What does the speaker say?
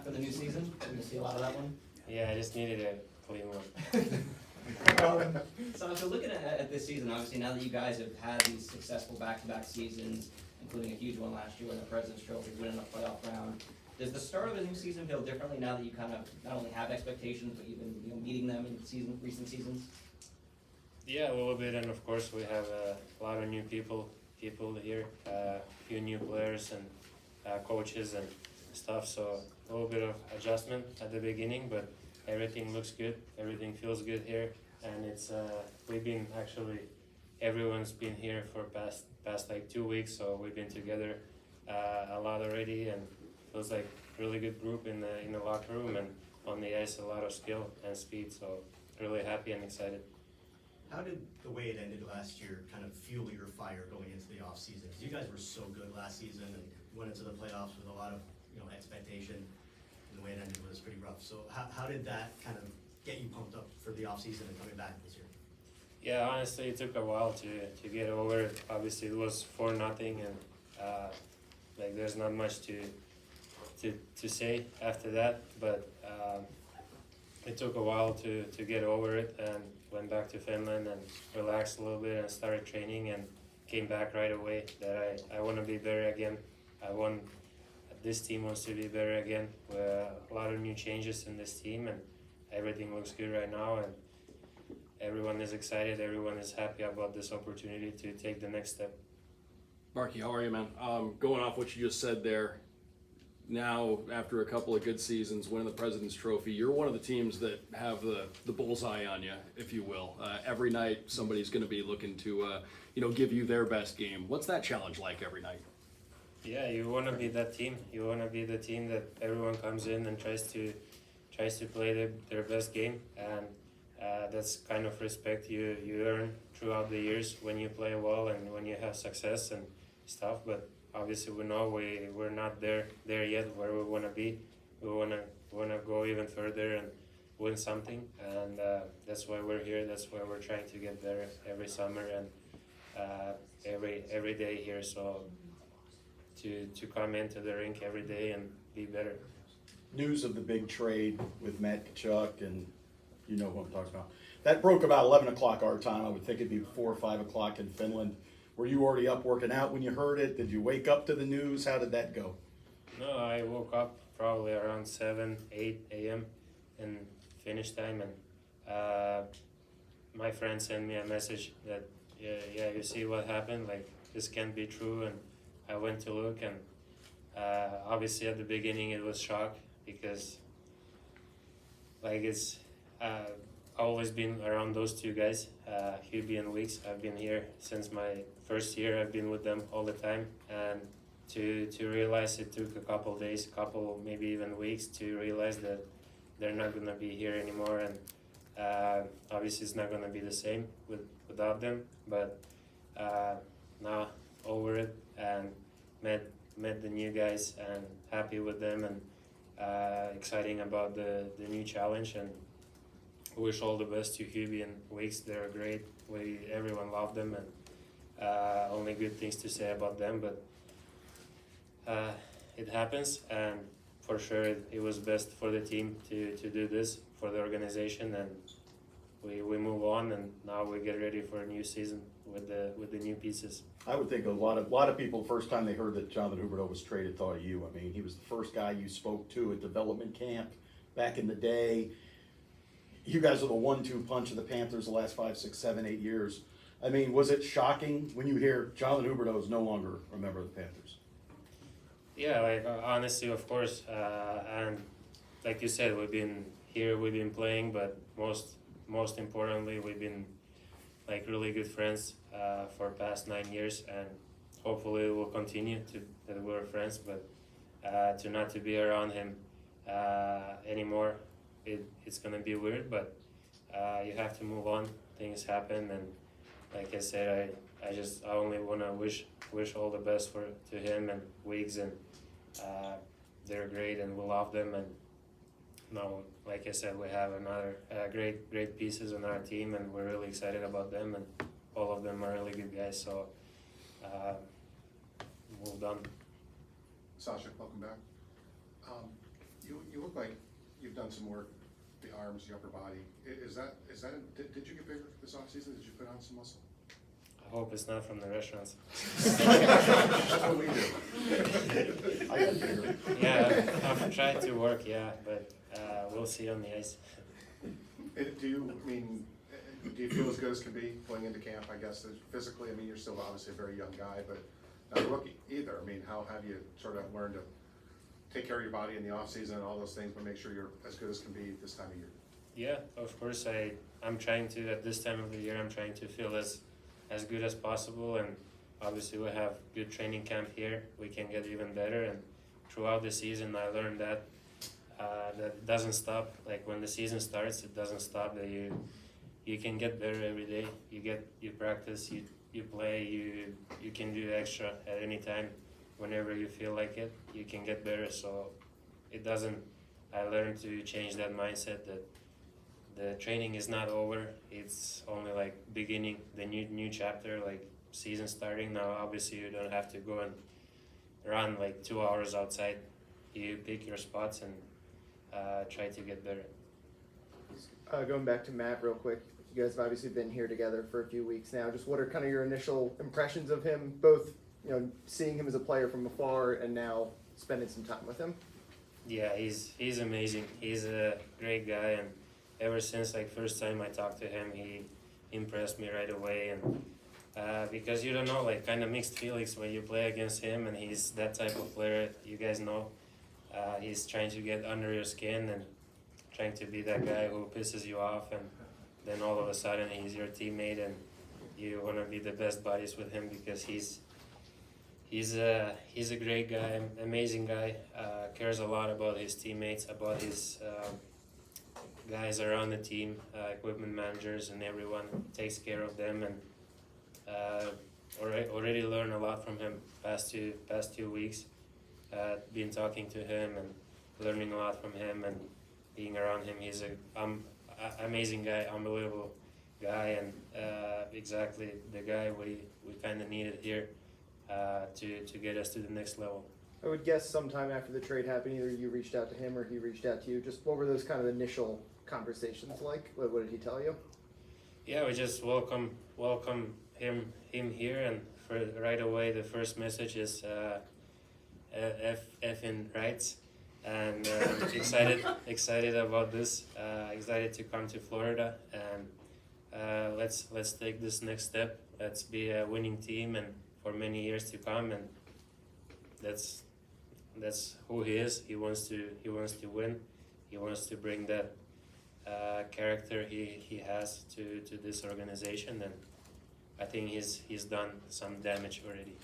for the new season? We're going to see a lot of that one? Yeah, I just needed a clean one. Sasha, looking at this season, obviously now that you guys have had these successful back-to-back seasons, including a huge one last year with the President's Trophy, winning a playoff round, does the start of a new season feel differently now that you kind of not only have expectations, but you've been meeting them in recent seasons? Yeah, a little bit, and of course we have a lot of new people here, a few new players and coaches and stuff, so a little bit of adjustment at the beginning, but everything looks good, everything feels good here, and it's we've been actually, everyone's been here for past like 2 weeks, so we've been together a lot already, and feels like really good group in the locker room, and on the ice a lot of skill and speed, so really happy and excited. How did the way it ended last year kind of fuel your fire going into the offseason? Because you guys were so good last season and went into the playoffs with a lot of expectation, and the way it ended was pretty rough. So how did that kind of get you pumped up for the offseason and coming back this year? Yeah, honestly, it took a while to get over it. Obviously, it was 4-0, and like there's not much to say after that. But it took a while to get over it, and went back to Finland and relaxed a little bit and started training and came back right away. That I want to be better again. This team wants to be better again. A lot of new changes in this team, and everything looks good right now. And everyone is excited, everyone is happy about this opportunity to take the next step. Barky, how are you, man? Going off what you just said there, now after a couple of good seasons, winning the President's Trophy, you're one of the teams that have the bullseye on you, if you will. Every night somebody's going to be looking to give you their best game. What's that challenge like every night? Yeah, you want to be that team. You want to be the team that everyone comes in and tries to play their best game, and that's kind of respect you earn throughout the years when you play well and when you have success and stuff. But obviously we know we're not there yet where we want to be. We want to go even further and win something, and that's why we're here. That's why we're trying to get better every summer and every day here. So to come into the rink every day and be better. News of the big trade with Matt Tkachuk, and you know what I'm talking about. That broke about 11 o'clock our time. I would think it'd be 4 or 5 o'clock in Finland. Were you already up working out when you heard it? Did you wake up to the news? How did that go? No, I woke up probably around 8 a.m. in Finnish time, and my friend sent me a message that, yeah, you see what happened, like this can't be true, and I went to look, and obviously at the beginning it was shock, because like it's always been around those two guys, Hubie and Weeks. I've been here since my first year. I've been with them all the time, and to realize it took a couple days, maybe even weeks to realize that they're not gonna be here anymore, and obviously it's not gonna be the same without them. But now over it, and met the new guys and happy with them, and exciting about the new challenge, and wish all the best to Hubie and Weeks. They're great. Everyone loved them, and only good things to say about them. But it happens, and for sure it was best for the team to do this, for the organization, and we move on, and now we get ready for a new season with the new pieces. I would think a lot of people, first time they heard that Jonathan Huberdeau was traded, thought of you. I mean, he was the first guy you spoke to at development camp back in the day. You guys are the 1-2 punch of the Panthers the last 5, 6, 7, 8 years. I mean, was it shocking when you hear Jonathan Huberdeau is no longer a member of the Panthers? Yeah, like honestly, of course, and like you said, we've been here, we've been playing, but most importantly, we've been like really good friends for past 9 years, and hopefully we'll continue that we're friends. But to not to be around him anymore, it's gonna be weird. But you have to move on. Things happen, and like I said, I only wanna wish all the best to him and Wiggs, and they're great, and we love them. And now, like I said, we have another great pieces on our team, and we're really excited about them, and all of them are really good guys. So well done. Sasha, welcome back. You look like you've done some work, the arms, the upper body. Did you get bigger this offseason? Did you put on some muscle? I hope it's not from the restaurants. That's what we do. I got bigger. Yeah, I've tried to work, but we'll see on the ice. Do you feel as good as can be going into camp, I guess, physically? I mean, you're still obviously a very young guy, but not a rookie either. I mean, how have you sort of learned to take care of your body in the off season and all those things, but make sure you're as good as can be this time of year? Yeah, of course. I'm trying to, at this time of the year, I'm trying to feel as good as possible, and obviously we have good training camp here. We can get even better, and throughout the season I learned that it doesn't stop. Like when the season starts, it doesn't stop. That you can get better every day. You practice, you play, you can do extra at any time, whenever you feel like it. You can get better. So it doesn't. I learned to change that mindset that the training is not over. It's only like beginning the new chapter, like season starting. Now obviously you don't have to go and run like 2 hours outside. You pick your spots and try to get better. Going back to Matt real quick, you guys have obviously been here together for a few weeks now. Just what are kind of your initial impressions of him, both seeing him as a player from afar and now spending some time with him? Yeah, he's amazing. He's a great guy, and ever since like first time I talked to him, he impressed me right away. And because you don't know, like kind of mixed feelings when you play against him, and he's that type of player. You guys know, he's trying to get under your skin and trying to be that guy who pisses you off, and then all of a sudden he's your teammate, and you want to be the best buddies with him because he's a great guy, amazing guy. Cares a lot about his teammates, about his guys around the team, equipment managers, and everyone. Takes care of them, and already learned a lot from him past two weeks. Been talking to him and learning a lot from him and being around him. He's an amazing guy, unbelievable guy, and exactly the guy we kind of needed here to get us to the next level. I would guess sometime after the trade happened, either you reached out to him or he reached out to you. Just what were those kind of initial conversations like? What did he tell you? Yeah, we just welcome him here, and right away the first message is F in rights, and excited about this. Excited to come to Florida, and let's take this next step. Let's be a winning team, and for many years to come, and that's who he is. He wants to win. He wants to bring that character he has to this organization, and I think he's done some damage already.